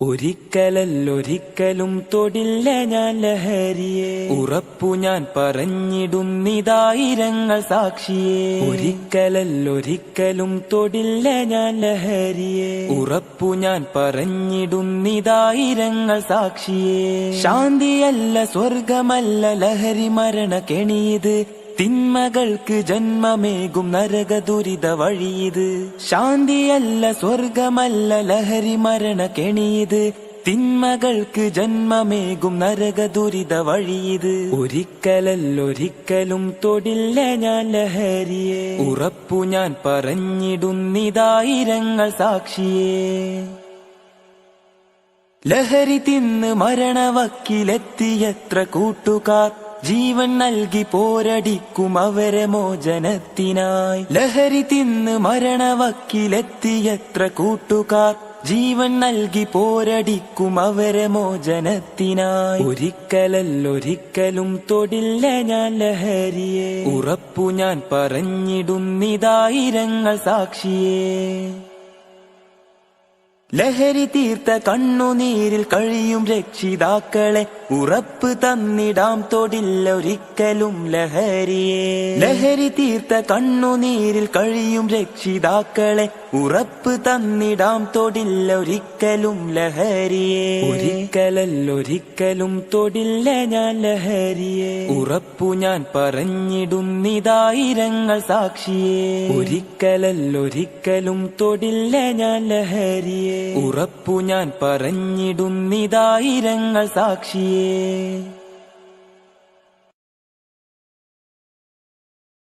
ഒരിക്കലല്ലൊരിക്കലും തൊടില്ല ഞാൻ ലഹരിയെ, ഉറപ്പു ഞാൻ പറഞ്ഞിടുന്നിതായിരങ്ങൾ സാക്ഷിയെ. ഒരിക്കലല്ലൊരിക്കലും തൊടില്ല ഞാൻ ലഹരിയെ, ഉറപ്പു ഞാൻ പറഞ്ഞിടുന്നിതായിരങ്ങൾ സാക്ഷിയെ. ശാന്തിയല്ല സ്വർഗമല്ല ലഹരി മരണ കെണിയത്, തിന്മകൾക്ക് ജന്മമേകും നരക ദുരിത വഴിയത്. ശാന്തിയല്ല സ്വർഗമല്ല ലഹരി മരണ കെണിയത്, തിന്മകൾക്ക് ജന്മമേകും നരക ദുരിത വഴിയത്. ഒരിക്കലല്ലൊരിക്കലും തൊടില്ല ഞാൻ ലഹരിയെ, ഉറപ്പു ഞാൻ പറഞ്ഞിടുന്നിതായിരങ്ങൾ സാക്ഷിയെ. ലഹരി തിന്ന് മരണവക്കിലെത്തിയത്ര കൂട്ടുകാർ, ജീവൻ നൽകി പോരടിക്കും അവരെ മോചനത്തിനായി. ലഹരി തിന്ന് മരണവക്കിലെത്തിയത്ര കൂട്ടുകാർ, ജീവൻ നൽകി പോരടിക്കും അവരെ മോചനത്തിനായി. ഒരിക്കലല്ലൊരിക്കലും തൊടില്ല ഞാൻ ലഹരിയെ, ഉറപ്പു ഞാൻ പറഞ്ഞിടുന്നിതായിരങ്ങൾ സാക്ഷിയെ. ലഹരി തീർത്ത കണ്ണുനീരിൽ കഴിയും രക്ഷിതാക്കളെ, ഉറപ്പ് തന്നിടാം തൊടില്ല ഒരിക്കലും ലഹരിയെ. ലഹരി തീർത്ത കണ്ണുനീരിൽ കഴിയും രക്ഷിതാക്കളെ, ഉറപ്പ് തന്നിടാം തൊടില്ല ഒരിക്കലും ലഹരിയെ. ഒരിക്കലല്ലൊരിക്കലും തൊടില്ല ഞാൻ ലഹരിയെ, ഉറപ്പു ഞാൻ പറഞ്ഞിടുന്നിതായിരങ്ങൾ സാക്ഷിയെ. ഒരിക്കലല്ലൊരിക്കലും തൊടില്ല ഞാൻ ലഹരിയെ, ഉറപ്പു ഞാൻ പറഞ്ഞിടുന്നിതായിരങ്ങൾ സാക്ഷിയെ.